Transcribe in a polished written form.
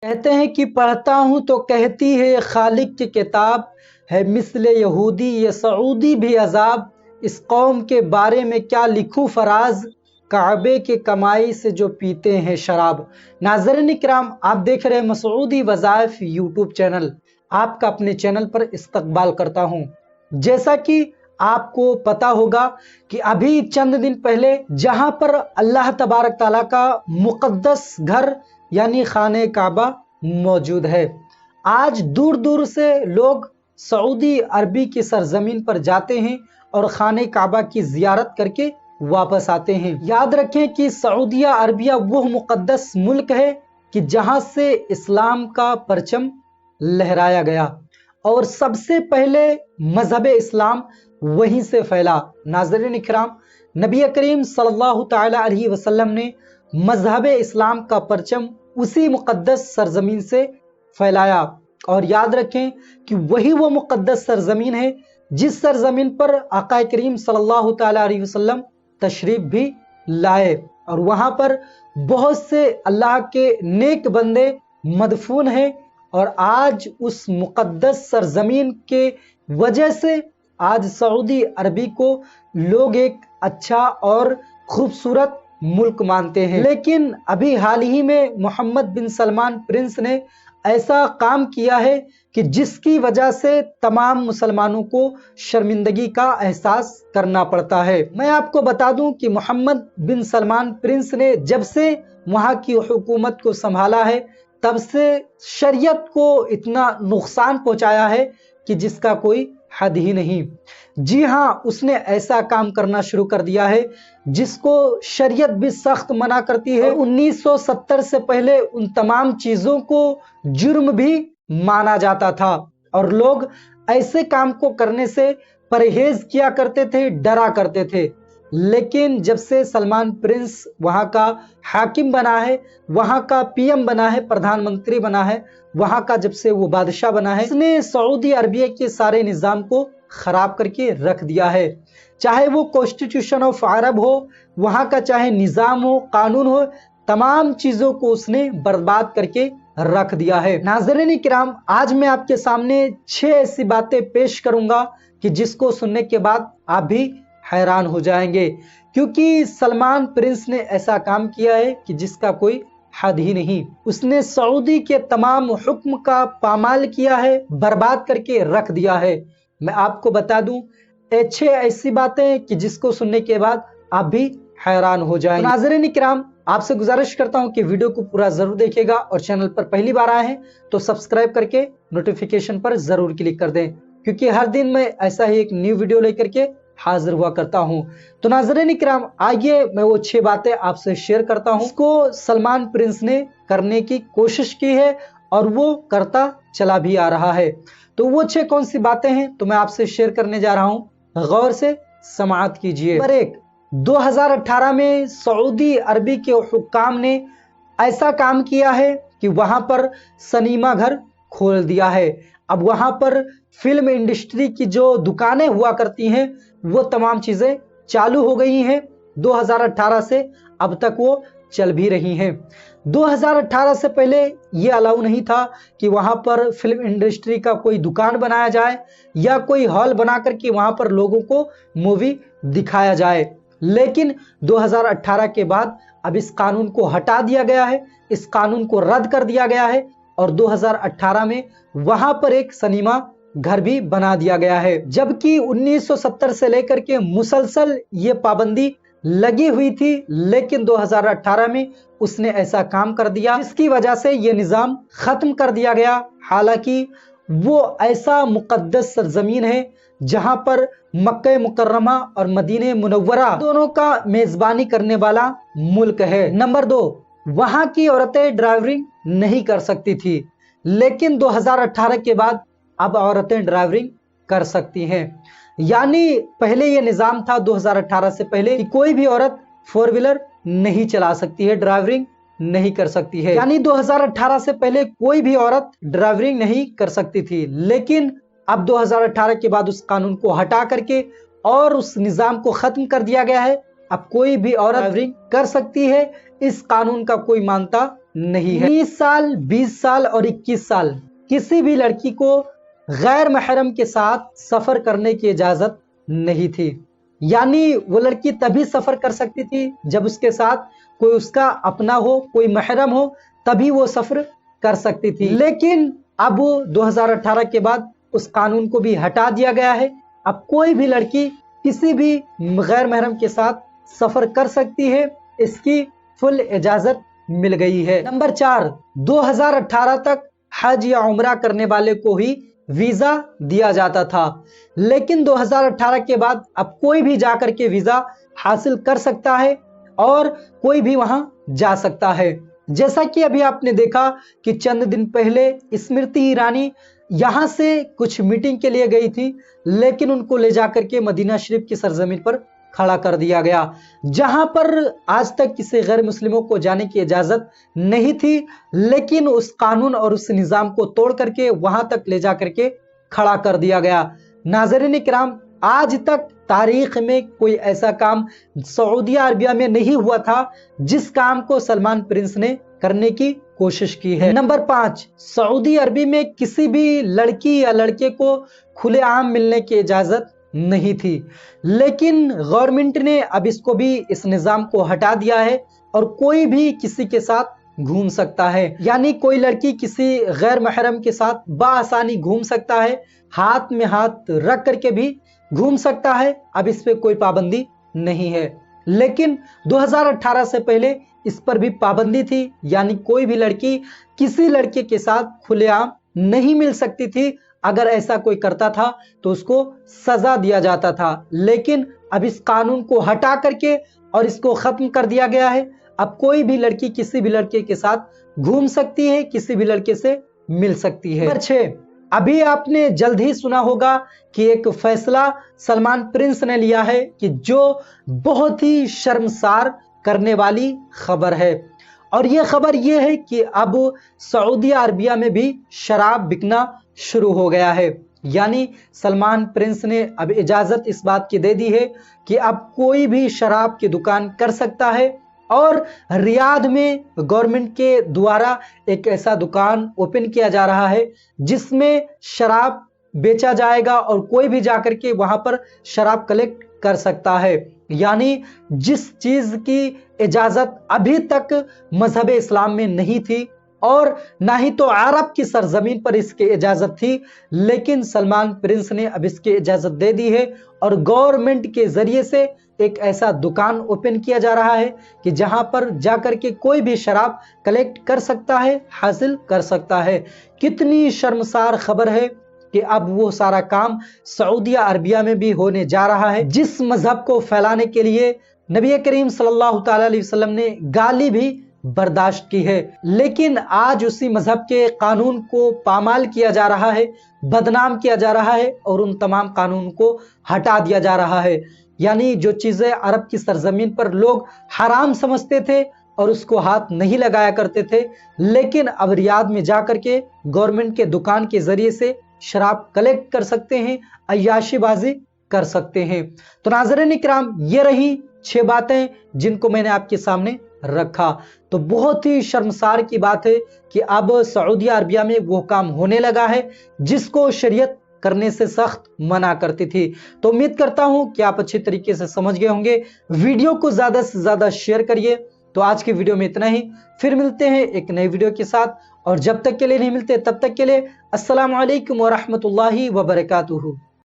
कहते हैं कि पढ़ता हूँ तो कहती है खालिक की किताब है मिस्ल यहूदी ये सऊदी भी अजाब इस कौम के बारे में क्या लिखूं फराज काबे के कमाई से जो पीते हैं शराब। नाज़रीन इकराम, आप देख रहे हैं मसूदी वज़ाइफ यूट्यूब चैनल। आपका अपने चैनल पर इस्तकबाल करता हूँ। जैसा कि आपको पता होगा कि अभी चंद दिन पहले जहां पर अल्लाह तबारक ताला का मुक़द्दस घर यानी खाने काबा मौजूद है, आज दूर दूर से लोग सऊदी अरबी की सरजमीन पर जाते हैं और खाने काबा की ज़ियारत करके वापस आते हैं। याद रखें कि सऊदिया अरबिया वो मुक़द्दस मुल्क है कि जहां से इस्लाम का परचम लहराया गया और सबसे पहले मजहब इस्लाम वहीं से फैला। नाज़रीन इकराम, नबी करीम सल्लल्लाहु तआला अलैहि वसल्लम ने मजहब इस्लाम का परचम उसी मुक़द्दस सरजमीन से फैलाया। और याद रखें कि वही वो मुक़द्दस सरजमीन है जिस सरजमीन पर आका करीम सल्लल्लाहु तआला अलैहि वसल्लम तशरीफ भी लाए और वहाँ पर बहुत से अल्लाह के नेक बंदे मदफून हैं। और आज उस मुक़द्दस सरजमीन के वजह से आज सऊदी अरबी को लोग एक अच्छा और खूबसूरत मुल्क मानते हैं। लेकिन अभी हाल ही में मोहम्मद बिन सलमान प्रिंस ने ऐसा काम किया है कि जिसकी वजह से तमाम मुसलमानों को शर्मिंदगी का एहसास करना पड़ता है। मैं आपको बता दूं कि मोहम्मद बिन सलमान प्रिंस ने जब से वहाँ की हुकूमत को संभाला है तब से शरीयत को इतना नुकसान पहुंचाया है कि जिसका कोई हद ही नहीं। जी हाँ, उसने ऐसा काम करना शुरू कर दिया है जिसको शरीयत भी सख्त मना करती है। 1970 से पहले उन तमाम चीज़ों को जुर्म भी माना जाता था और लोग ऐसे काम को करने से परहेज किया करते थे, डरा करते थे। लेकिन जब से सलमान प्रिंस वहाँ का हाकिम बना है, वहाँ का पीएम बना है, प्रधानमंत्री बना है, वहाँ का जब से वो बादशाह बना है, इसने सऊदी अरबिया के सारे निज़ाम को ख़राब करके रख दिया है। चाहे वो कॉन्स्टिट्यूशन ऑफ अरब हो, वहाँ का चाहे निज़ाम हो, कानून हो, तमाम चीज़ों को उसने बर्बाद करके रख दिया है। नाज़रीन इकराम, आज मैं आपके सामने 6 ऐसी बातें पेश करूँगा कि जिसको सुनने के बाद आप भी हैरान हो जाएंगे, क्योंकि सलमान प्रिंस ने ऐसा काम किया है कि जिसका कोई हद ही नहीं। उसने सऊदी के तमाम हुक्म का पामाल किया है, बर्बाद करके रख दिया है। मैं आपको बता दूं 6 ऐसी बातें कि जिसको सुनने के बाद आप भी हैरान हो जाएंगे। तो नाज़रीन इकराम, आपसे गुजारिश करता हूं कि वीडियो को पूरा जरूर देखिएगा और चैनल पर पहली बार आए हैं तो सब्सक्राइब करके नोटिफिकेशन पर जरूर क्लिक कर दें, क्योंकि हर दिन मैं ऐसा ही एक न्यू वीडियो लेकर के हाजिर हुआ करता हूं। तो नाज़रीन इकराम, आइए मैं वो 6 बातें आपसे शेयर करता हूं इसको सलमान प्रिंस ने करने की कोशिश की है और वो करता चला भी आ रहा है। तो वो 6 कौन सी बातें हैं तो मैं आपसे शेयर करने जा रहा हूं, गौर से समाअत कीजिए। नंबर 1, 2018 में सऊदी अरबी के हुक्काम ने ऐसा काम किया है कि वहां पर सिनेमा घर खोल दिया है। अब वहां पर फिल्म इंडस्ट्री की जो दुकानें हुआ करती हैं वो तमाम चीजें चालू हो गई हैं। 2018 से अब तक वो चल भी रही हैं। 2018 से पहले ये अलाउ नहीं था कि वहां पर फिल्म इंडस्ट्री का कोई दुकान बनाया जाए या कोई हॉल बना करके वहां पर लोगों को मूवी दिखाया जाए। लेकिन 2018 के बाद अब इस कानून को हटा दिया गया है, इस कानून को रद्द कर दिया गया है और 2018 में वहां पर एक सिनेमा घर भी बना दिया गया है। जबकि 1970 से लेकर के मुसलसल ये पाबंदी लगी हुई थी, लेकिन 2018 में उसने ऐसा काम कर दिया जिसकी वजह से ये निज़ाम खत्म कर दिया गया। हालांकि वो ऐसा मुक़द्दस सरजमीन है जहां पर मक्का मुकर्रमा और मदीने मुनव्वरा दोनों का मेजबानी करने वाला मुल्क है। नंबर 2, वहां की औरतें ड्राइविंग नहीं कर सकती थी, लेकिन 2018 के बाद अब औरतें ड्राइविंग कर सकती हैं। यानी पहले ये निज़ाम था 2018 से पहले कि कोई भी औरत 4 व्हीलर नहीं चला सकती है, ड्राइविंग नहीं कर सकती है। यानी 2018 से पहले कोई भी औरत ड्राइविंग नहीं कर सकती थी, लेकिन अब 2018 के बाद उस कानून को हटा करके और उस निज़ाम को खत्म कर दिया गया है। अब कोई भी औरत ड्राइविंग कर सकती है, इस कानून का कोई मानता नहीं है। 19 साल, 20 साल और 21 साल किसी भी लड़की को गैर महरम के साथ सफर करने की इजाजत नहीं थी। यानी वो लड़की तभी सफर कर सकती थी जब उसके साथ कोई उसका अपना हो, कोई महरम हो, तभी वो सफर कर सकती थी। लेकिन अब 2018 के बाद उस कानून को भी हटा दिया गया है। अब कोई भी लड़की किसी भी गैर महरम के साथ सफर कर सकती है, इसकी फुल इजाजत मिल गई है। नंबर 4, 2018 तक हज या उम्रा करने वाले को ही वीजा दिया जाता था, लेकिन 2018 के बाद अब कोई भी जाकर के वीजा हासिल कर सकता है और कोई भी वहां जा सकता है। जैसा कि अभी आपने देखा कि चंद दिन पहले स्मृति ईरानी यहां से कुछ मीटिंग के लिए गई थी, लेकिन उनको ले जाकर के मदीना शरीफ की सरजमीन पर खड़ा कर दिया गया, जहां पर आज तक किसी गैर मुस्लिमों को जाने की इजाजत नहीं थी, लेकिन उस कानून और उस निजाम को तोड़ करके वहां तक ले जाकर के खड़ा कर दिया गया। नाज़रीन इकराम, आज तक तारीख में कोई ऐसा काम सऊदी अरबिया में नहीं हुआ था जिस काम को सलमान प्रिंस ने करने की कोशिश की है। नंबर 5, सऊदी अरबी में किसी भी लड़की या लड़के को खुलेआम मिलने की इजाजत नहीं थी, लेकिन गवर्नमेंट ने अब इसको भी, इस निजाम को हटा दिया है और कोई भी किसी के साथ घूम सकता है। यानी कोई लड़की किसी गैर महरम के साथ बआसानी घूम सकता है, हाथ में हाथ रख करके भी घूम सकता है। अब इस पे कोई पाबंदी नहीं है, लेकिन 2018 से पहले इस पर भी पाबंदी थी। यानी कोई भी लड़की किसी लड़के के साथ खुलेआम नहीं मिल सकती थी। अगर ऐसा कोई करता था तो उसको सजा दिया जाता था, लेकिन अब इस कानून को हटा करके और इसको खत्म कर दिया गया है। अब कोई भी लड़की किसी भी लड़के के साथ घूम सकती है, किसी भी लड़के से मिल सकती है। नंबर 6, अभी आपने जल्द ही सुना होगा कि एक फैसला सलमान प्रिंस ने लिया है कि जो बहुत ही शर्मसार करने वाली खबर है, और यह खबर यह है कि अब सऊदी अरबिया में भी शराब बिकना शुरू हो गया है। यानी सलमान प्रिंस ने अब इजाजत इस बात की दे दी है कि अब कोई भी शराब की दुकान कर सकता है, और रियाद में गवर्नमेंट के द्वारा एक ऐसा दुकान ओपन किया जा रहा है जिसमें शराब बेचा जाएगा और कोई भी जाकर के वहां पर शराब कलेक्ट कर सकता है। यानी जिस चीज की इजाजत अभी तक मजहब इस्लाम में नहीं थी और ना ही तो अरब की सरजमीन पर इसकी इजाजत थी, लेकिन सलमान प्रिंस ने अब इसकी इजाजत दे दी है और गवर्नमेंट के जरिए से एक ऐसा दुकान ओपन किया जा रहा है कि जहां पर जाकर के कोई भी शराब कलेक्ट कर सकता है, हासिल कर सकता है। कितनी शर्मसार खबर है कि अब वो सारा काम सऊदी अरबिया में भी होने जा रहा है, जिस मजहब को फैलाने के लिए नबी करीम सल्लल्लाहु अलैहि वसल्लम ने गाली भी बर्दाश्त की है, लेकिन आज उसी मजहब के कानून को पामाल किया जा रहा है, बदनाम किया जा रहा है और उन तमाम कानून को हटा दिया जा रहा है। यानी जो चीजें अरब की सरजमीन पर लोग हराम समझते थे और उसको हाथ नहीं लगाया करते थे, लेकिन अब रियाद में जाकर के गवर्नमेंट के दुकान के जरिए से शराब कलेक्ट कर सकते हैं, अय्याशीबाजी कर सकते हैं। तो नाज़रीन इकराम, ये रही 6 बातें जिनको मैंने आपके सामने रखा। तो बहुत ही शर्मसार की बात है कि अब सऊदी अरबिया में वो काम होने लगा है जिसको शरीयत करने से सख्त मना करती थी। तो उम्मीद करता हूं कि आप अच्छे तरीके से समझ गए होंगे। वीडियो को ज्यादा से ज्यादा शेयर करिए। तो आज की वीडियो में इतना ही, फिर मिलते हैं एक नई वीडियो के साथ, और जब तक के लिए नहीं मिलते तब तक के लिए अस्सलामु अलैकुम व रहमतुल्लाहि व बरकातुहू।